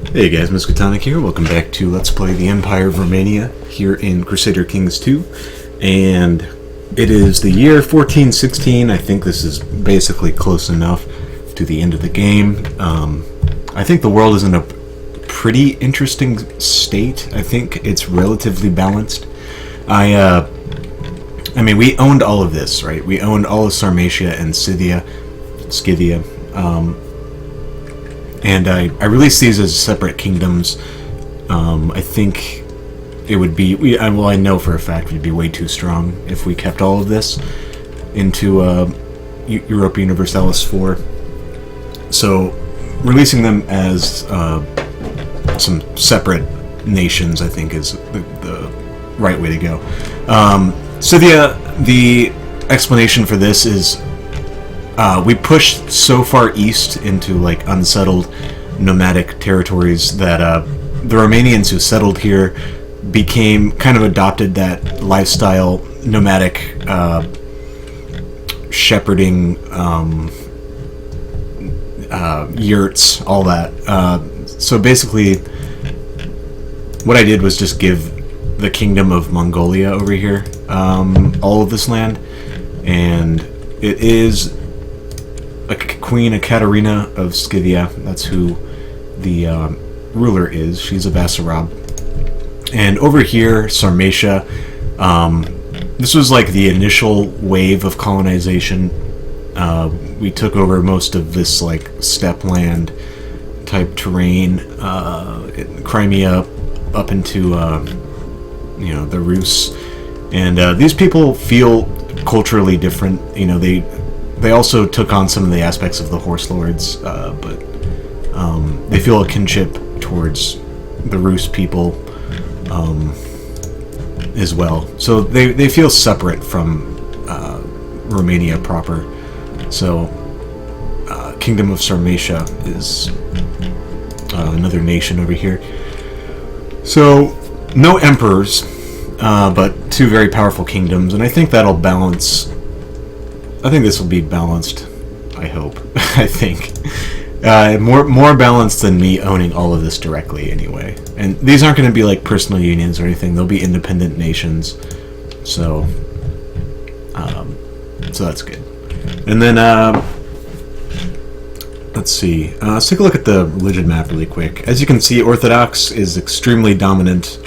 Hey guys, Miskatonic here. Welcome back to Let's Play the Empire of Romania here in Crusader Kings 2. And it is the year 1416. I think this is basically close enough to the end of the game. I think the world is in a pretty interesting state. I think it's relatively balanced. I mean, we owned all of this, right? We owned all of Sarmatia and Scythia. And I released these as separate kingdoms. I think it would be... well, I know for a fact we'd be way too strong if we kept all of this into Europa Universalis 4. So, releasing them as some separate nations, I think, is the right way to go. Scythia, the explanation for this is... we pushed so far east into like unsettled nomadic territories that the Romanians who settled here became kind of adopted that lifestyle, nomadic shepherding, yurts, all that. So basically, what I did was just give the Kingdom of Mongolia over here all of this land, and it is Queen Ekaterina of Scythia. That's who the ruler is. She's a Basarab. And over here, Sarmatia, this was like the initial wave of colonization. We took over most of this like steppe land type terrain, Crimea up into the Rus. And these people feel culturally different. They also took on some of the aspects of the Horse Lords, but they feel a kinship towards the Rus people as well. So they feel separate from Romania proper. So Kingdom of Sarmatia is another nation over here. So no emperors, but two very powerful kingdoms, and I think that'll balance... I think this will be balanced, I hope. I think. More balanced than me owning all of this directly, anyway. And these aren't going to be like personal unions or anything. They'll be independent nations. So that's good. And then, let's see. Let's take a look at the religion map really quick. As you can see, Orthodox is extremely dominant.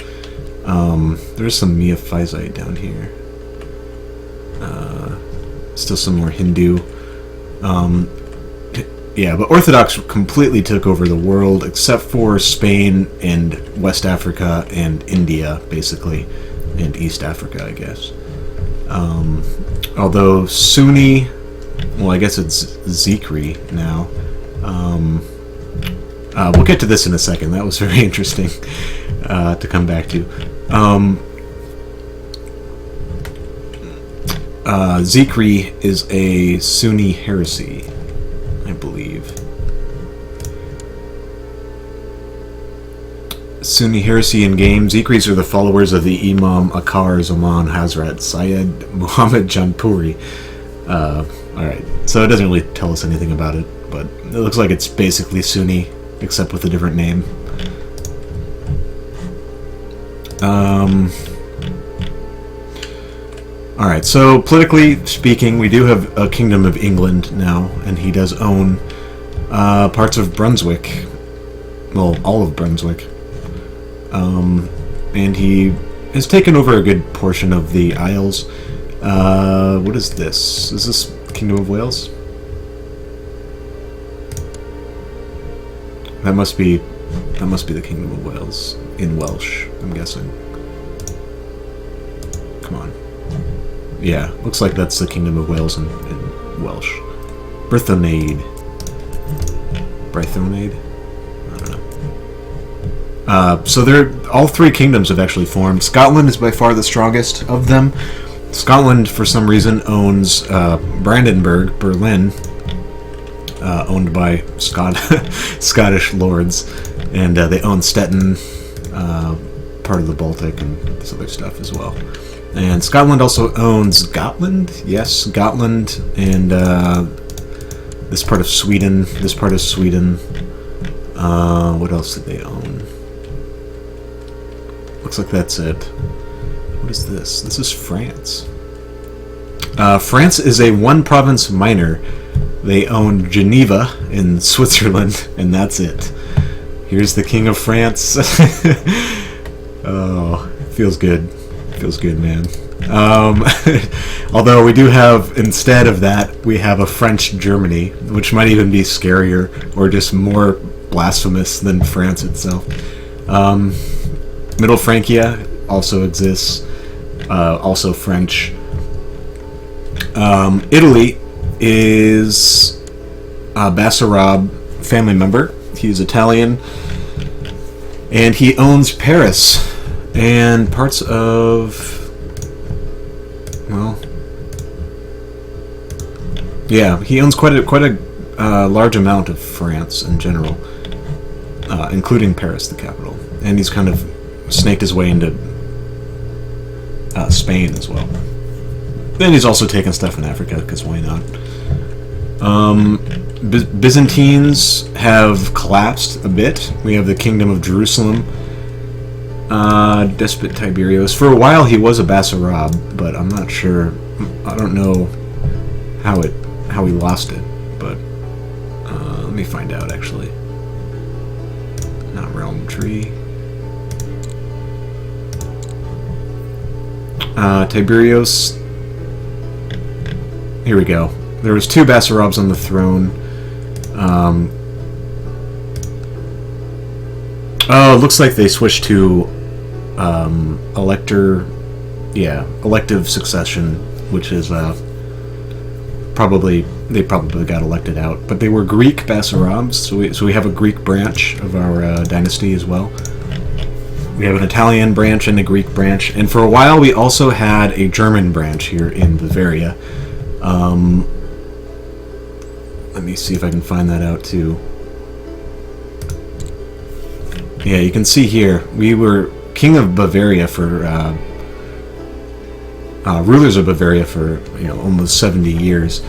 There's some Miaphysite down here. Still some more Hindu. Yeah, but Orthodox completely took over the world, except for Spain and West Africa and India, basically, and East Africa, I guess. Although Sunni, well, I guess it's Zikri now. We'll get to this in a second. That was very interesting to come back to. Zikri is a Sunni heresy, I believe. Sunni heresy in game. Zikris are the followers of the Imam Akar Zaman Hazrat Syed Muhammad Janpuri. Alright, so it doesn't really tell us anything about it, but it looks like it's basically Sunni, except with a different name. Alright, so politically speaking, we do have a Kingdom of England now, and he does own parts of Brunswick. Well, all of Brunswick. And he has taken over a good portion of the Isles. What is this? Is this Kingdom of Wales? That must be the Kingdom of Wales in Welsh, I'm guessing. Come on. Yeah, looks like that's the Kingdom of Wales in Welsh. Brythonade. Brythonade? I don't know. So all three kingdoms have actually formed. Scotland is by far the strongest of them. Scotland, for some reason, owns Brandenburg, Berlin, owned by Scottish lords, and they own Stettin, part of the Baltic, and this other stuff as well. And Scotland also owns Gotland, yes, Gotland, and this part of Sweden, What else did they own? Looks like that's it. What is this? This is France. France is a one-province minor. They own Geneva in Switzerland, and that's it. Here's the King of France. Oh, feels good. Feels good, man. Although we do have, instead of that, we have a French Germany, which might even be scarier or just more blasphemous than France itself. Middle Francia also exists, also French. Italy is a Basarab family member. He's Italian, and he owns Paris and parts of, well, yeah, he owns quite a large amount of France in general, including Paris, the capital, and he's kind of snaked his way into Spain as well. Then he's also taken stuff in Africa, because why not? Byzantines have collapsed a bit. We have the Kingdom of Jerusalem. Despot Tiberios. For a while he was a Basarab, but I'm not sure. I don't know how he lost it, but let me find out actually. Not realm tree. Tiberios. Here we go. There was 2 Basarabs on the throne. Oh, it looks like they switched to elective succession, which is probably got elected out. But they were Greek Basarabs, so we have a Greek branch of our dynasty as well. We have an Italian branch and a Greek branch, and for a while we also had a German branch here in Bavaria. Let me see if I can find that out too. Yeah, you can see here, we were king of Bavaria for, rulers of Bavaria for, almost 70 years,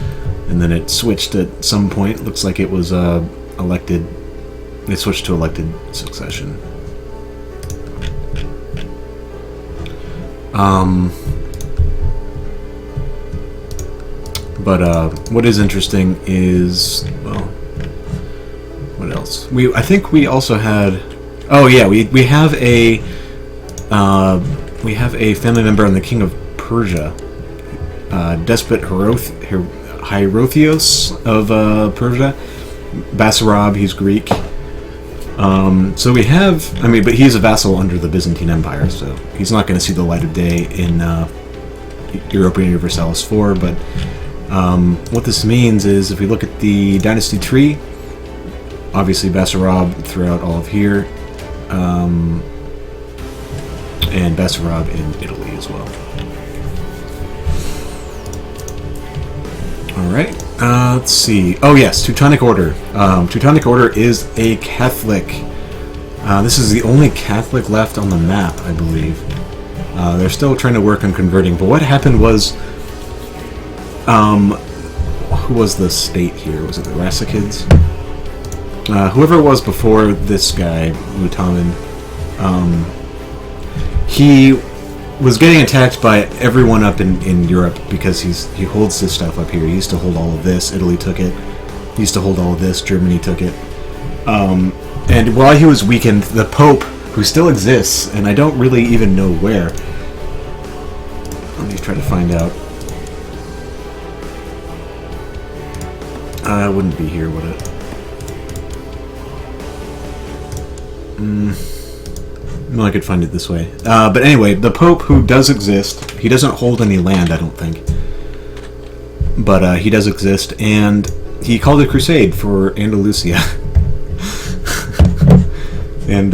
and then it switched at some point. Looks like it was elected. They switched to elected succession. But what is interesting is, well, what else? I think we also had. Oh yeah, we have a family member on the King of Persia, Despot Hierotheos of Persia, Basarab. He's Greek. So we have, but he's a vassal under the Byzantine Empire, so he's not going to see the light of day in Europa Universalis 4. But what this means is, if we look at the dynasty tree, obviously Basarab throughout all of here. And Basarab in Italy as well. Alright, let's see. Oh yes, Teutonic Order. Teutonic Order is a Catholic. This is the only Catholic left on the map, I believe. They're still trying to work on converting, but what happened was, who was the state here? Was it the Rasakids? Whoever it was before this guy, Mutamin, he was getting attacked by everyone up in Europe because he holds this stuff up here. He used to hold all of this. Italy took it. He used to hold all of this. Germany took it. And while he was weakened, the Pope, who still exists, and I don't really even know where. Let me try to find out. It wouldn't be here, would it? No, I could find it this way. But anyway, the Pope, who does exist, he doesn't hold any land, I don't think. But he does exist, and he called a crusade for Andalusia. And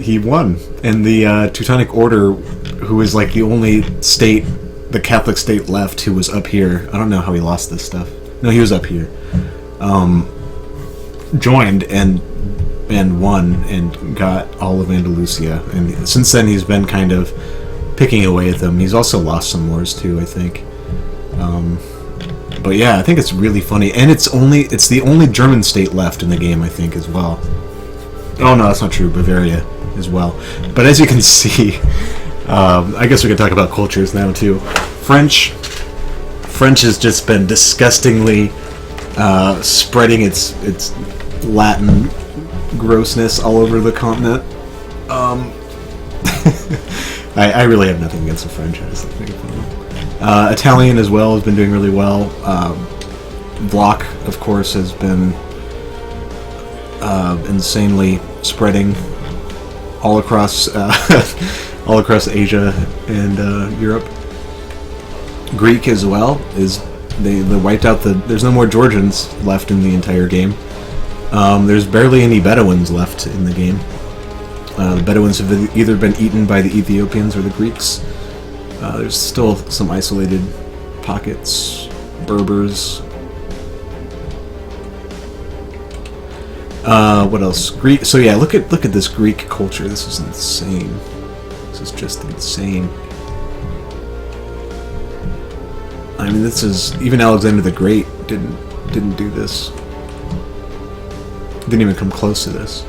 he won. And the Teutonic Order, who is like the only state, the Catholic state left, who was up here. I don't know how he lost this stuff. No, he was up here. Joined and won and got all of Andalusia, and since then he's been kind of picking away at them. He's also lost some wars too, I think. But yeah, I think it's really funny, and it's the only German state left in the game, I think, as well. Oh no, that's not true. Bavaria as well. But as you can see, I guess we can talk about cultures now too. French has just been disgustingly spreading its Latin grossness all over the continent. I really have nothing against the French. I just like making fun of them. Italian as well has been doing really well. Vlach, of course, has been insanely spreading all across all across Asia and Europe. Greek as well they wiped out there's no more Georgians left in the entire game. There's barely any Bedouins left in the game. The Bedouins have either been eaten by the Ethiopians or the Greeks. There's still some isolated pockets. Berbers. What else? Greek. So yeah, look at this Greek culture. This is insane. This is just insane. I mean, this is even Alexander the Great didn't do this. Didn't even come close to this.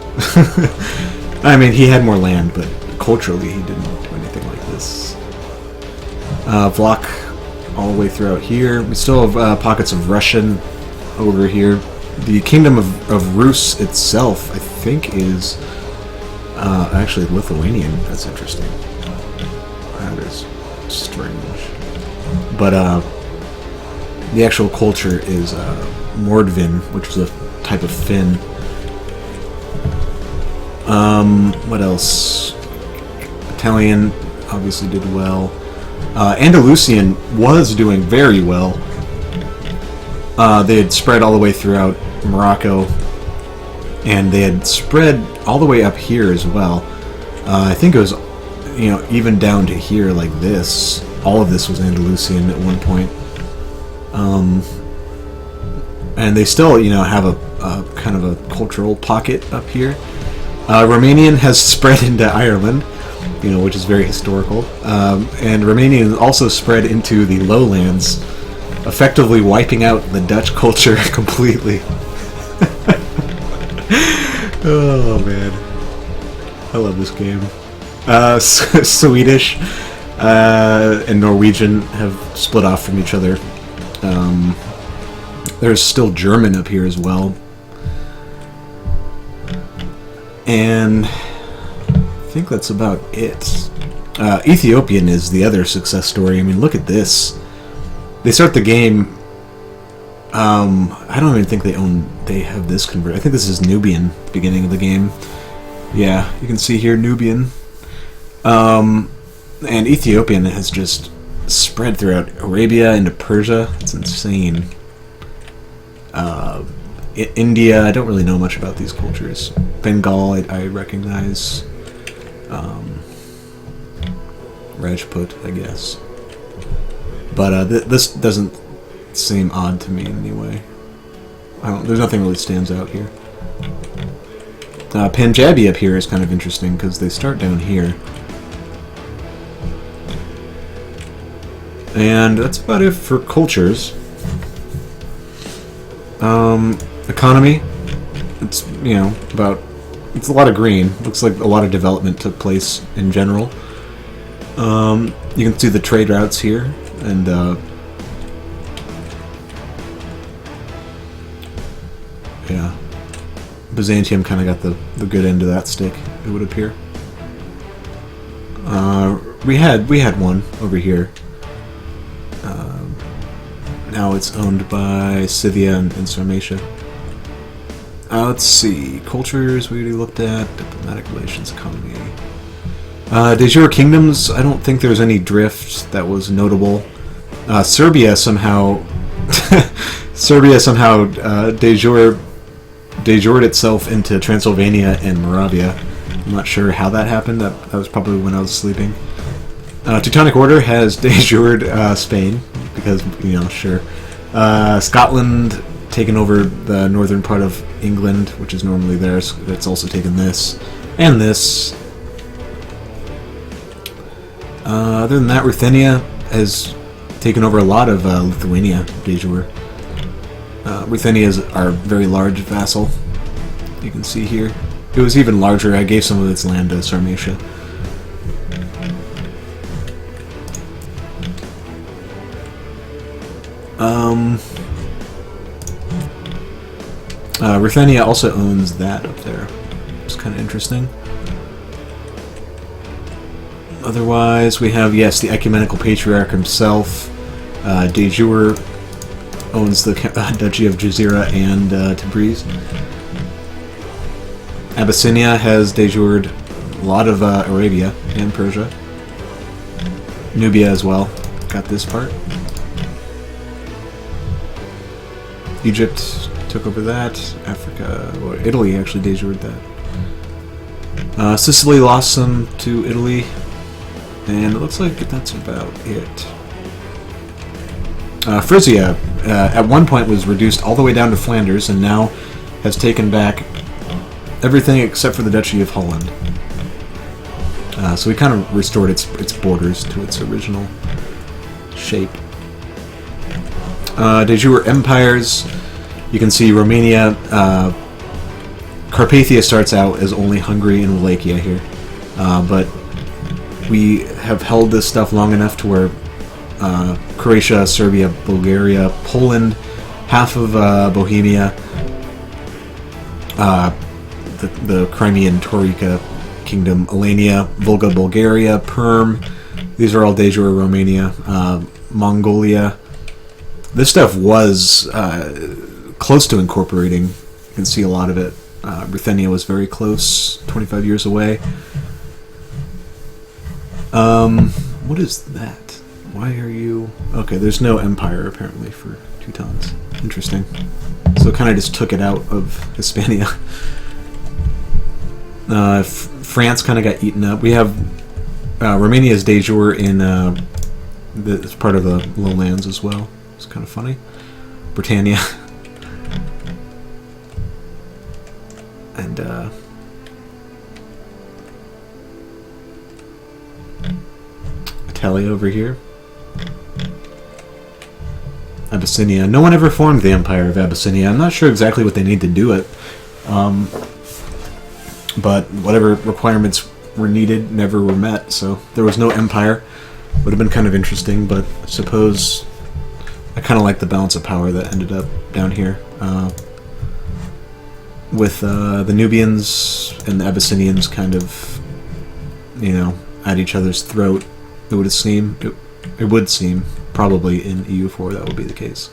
I mean, he had more land, but culturally he didn't do anything like this. Vlach all the way throughout here. We still have pockets of Russian over here. The Kingdom of Rus itself, I think, is actually Lithuanian. That's interesting. That is strange. But the actual culture is Mordvin, which is a type of Finn. What else? Italian obviously did well. Andalusian was doing very well. They had spread all the way throughout Morocco, and they had spread all the way up here as well. I think it was, even down to here like this. All of this was Andalusian at one point. And they still, have a kind of a cultural pocket up here. Romanian has spread into Ireland, which is very historical. And Romanian also spread into the lowlands, effectively wiping out the Dutch culture completely. Oh man, I love this game. Swedish and Norwegian have split off from each other. There's still German up here as well. And I think that's about it. Ethiopian is the other success story. I mean, look at this. They start the game. I don't even think they have this converted. I think this is Nubian, beginning of the game. Yeah, you can see here Nubian. And Ethiopian has just spread throughout Arabia into Persia. It's insane. India, I don't really know much about these cultures. Bengal, I recognize. Rajput, I guess. But this doesn't seem odd to me in any way. There's nothing really stands out here. Punjabi up here is kind of interesting because they start down here. And that's about it for cultures. Economy, it's it's a lot of green. Looks like a lot of development took place in general. You can see the trade routes here, and yeah, Byzantium kind of got the good end of that stick, it would appear. We had one over here. Now it's owned by Scythia and Sarmatia. Let's see. Cultures we already looked at. Diplomatic relations, economy. De jure kingdoms, I don't think there's any drift that was notable. Serbia somehow de jured itself into Transylvania and Moravia. I'm not sure how that happened. That was probably when I was sleeping. Teutonic Order has de jured Spain, because, sure. Scotland taken over the northern part of England, which is normally theirs. It's also taken this and this. Other than that, Ruthenia has taken over a lot of Lithuania, de jure. Ruthenia is our very large vassal. You can see here. It was even larger. I gave some of its land to Sarmatia. Ruthenia also owns that up there. It's kind of interesting. Otherwise, we have, yes, the Ecumenical Patriarch himself. De jure owns the Duchy of Jazira and Tabriz. Abyssinia has de jured a lot of Arabia and Persia. Nubia as well. Got this part. Egypt took over that. Africa, or Italy actually de jured that. Sicily lost some to Italy. And it looks like that's about it. Frisia, at one point, was reduced all the way down to Flanders, and now has taken back everything except for the Duchy of Holland. So we kind of restored its borders to its original shape. De jure empires, you can see Romania, Carpathia starts out as only Hungary and Wallachia here, but we have held this stuff long enough to where Croatia, Serbia, Bulgaria, Poland, half of Bohemia, the Crimean Taurica Kingdom, Alania, Volga, Bulgaria, Perm, these are all de jure Romania, Mongolia. This stuff was close to incorporating. You can see a lot of it. Ruthenia was very close, 25 years away. What is that? Why are you... Okay, there's no empire, apparently, for Teutons. Interesting. So it kind of just took it out of Hispania. France kind of got eaten up. We have... Romania's de jure in... it's part of the lowlands as well. It's kind of funny. Britannia. And, Italia over here. Abyssinia. No one ever formed the Empire of Abyssinia. I'm not sure exactly what they need to do it. But whatever requirements were needed never were met, so there was no empire. Would have been kind of interesting, but I suppose I kind of like the balance of power that ended up down here. With the Nubians and the Abyssinians kind of, you know, at each other's throat, it would seem, probably in EU4 that would be the case.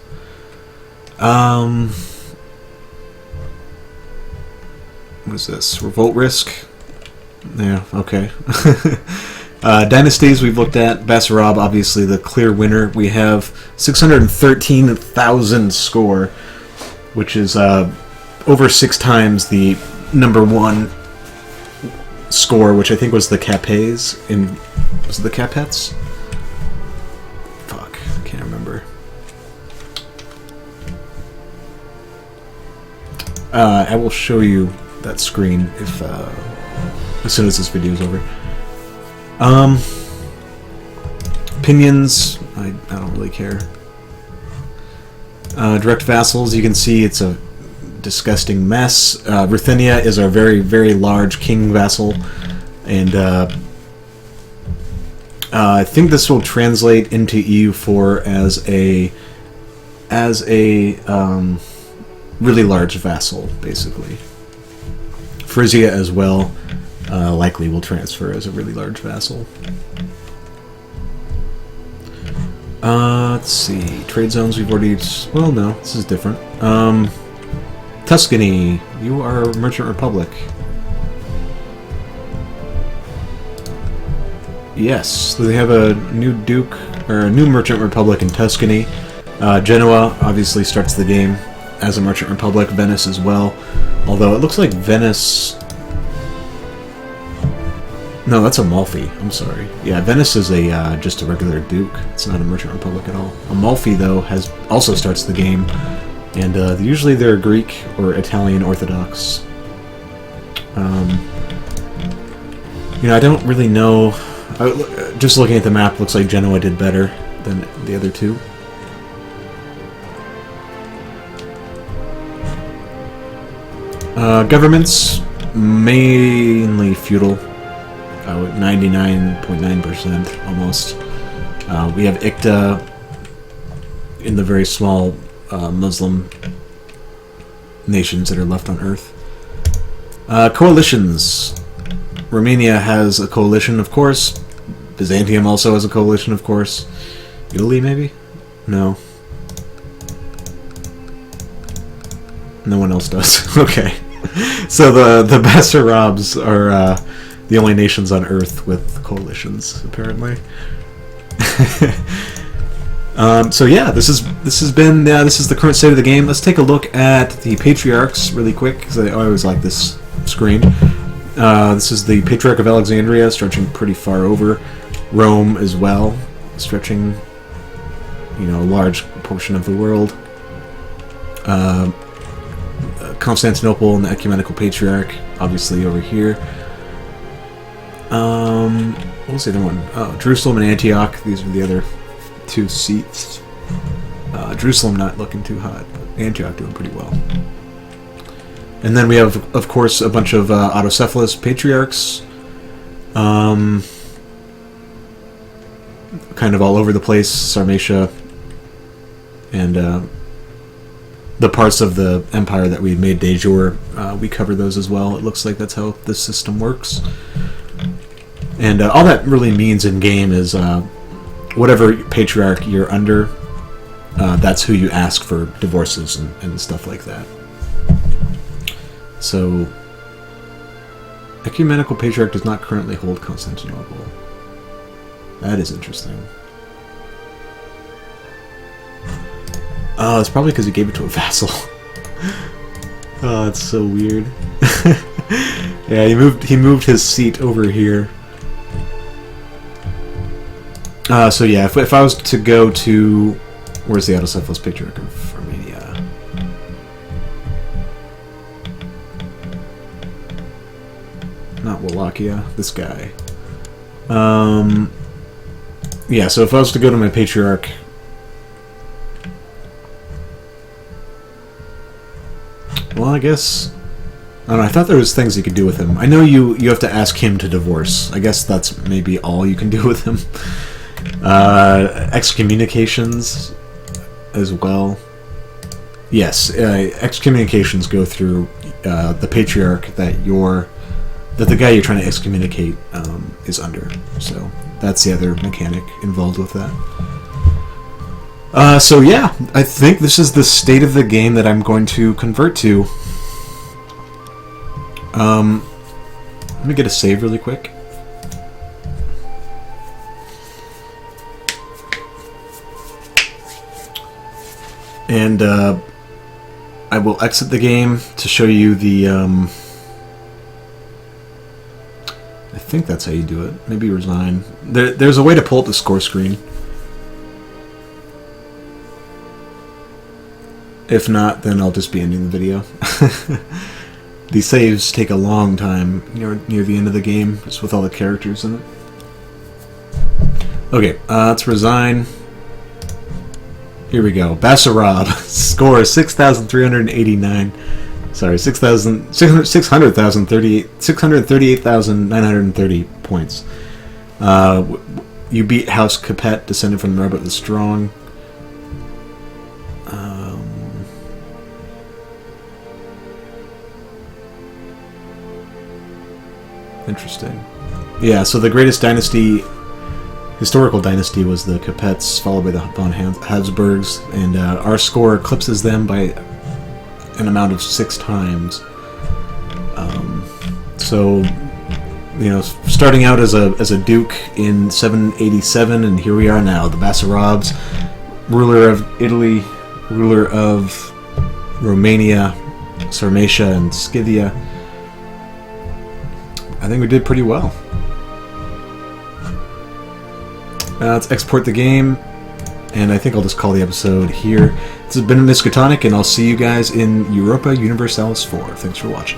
What is this? Revolt risk? Yeah, okay. Dynasties we've looked at. Basarab, obviously the clear winner. We have 613,000 score, which is over 6 times the #1 score, which I think was the Capets in... Was it the Capets? Fuck, I can't remember. I will show you that screen if as soon as this video is over. Opinions, I don't really care. Direct vassals, you can see it's a disgusting mess. Ruthenia is our very, very large king vassal, and I think this will translate into EU4 as a really large vassal, basically. Frisia as well likely will transfer as a really large vassal. Let's see. Trade zones we've already... Well, no. This is different. Tuscany. You are a merchant republic. Yes. So they have a new duke, or a new merchant republic in Tuscany. Genoa obviously starts the game as a merchant republic. Venice as well. Although it looks like Venice... No, that's Amalfi. I'm sorry. Yeah, Venice is a just a regular duke. It's not a merchant republic at all. Amalfi, though, also starts the game, and usually they're Greek or Italian Orthodox. You know, I don't really know. Just looking at the map, looks like Genoa did better than the other two. Governments, mainly feudal. 99.9% almost. We have Ikta in the very small Muslim nations that are left on Earth. Coalitions. Romania has a coalition, of course. Byzantium also has a coalition, of course. Italy, maybe? No. No one else does. Okay. So the Basarabs are the only nations on Earth with coalitions, apparently. So yeah, this is the current state of the game. Let's take a look at the Patriarchs really quick, because I always like this screen. This is the Patriarch of Alexandria, stretching pretty far over. Rome as well, stretching, a large portion of the world. Constantinople and the Ecumenical Patriarch, obviously over here. What was the other one? Oh, Jerusalem and Antioch. These are the other two seats. Jerusalem not looking too hot, but Antioch doing pretty well. And then we have, of course, a bunch of autocephalous patriarchs. Kind of all over the place. Sarmatia and the parts of the empire that we made de jure, we cover those as well. It looks like that's how this system works. And all that really means in game is whatever patriarch you're under, that's who you ask for divorces and stuff like that. So, Ecumenical Patriarch does not currently hold Constantinople. That is interesting. Oh, it's probably because he gave it to a vassal. Oh, that's so weird. Yeah, he moved his seat over here. So yeah, if I was to go to... Where's the autocephalous Patriarch of Romania? Not Wallachia, this guy. Yeah, so if I was to go to my Patriarch... Well, I guess... I don't know, I thought there was things you could do with him. I know you have to ask him to divorce. I guess that's maybe all you can do with him. Excommunications as well. Yes, excommunications go through the patriarch that the guy you're trying to excommunicate is under. So that's the other mechanic involved with that. So yeah, I think this is the state of the game that I'm going to convert to. Let me get a save really quick. And I will exit the game to show you the... I think that's how you do it. Maybe resign. There's a way to pull up the score screen. If not, then I'll just be ending the video. These saves take a long time near the end of the game, just with all the characters in it. Okay, let's resign. Here we go. Basarab. Score 6,389. Sorry, 638,930 points. You beat House Capet, descended from Robert the Strong. Interesting. Yeah, so the greatest dynasty, historical dynasty, was the Capets, followed by the von Habsburgs, and our score eclipses them by an amount of 6 times. So, starting out as a duke in 787, and here we are now, the Basarabs, ruler of Italy, ruler of Romania, Sarmatia, and Scythia. I think we did pretty well. Let's export the game, and I think I'll just call the episode here. This has been Miskatonic, and I'll see you guys in Europa Universalis 4. Thanks for watching.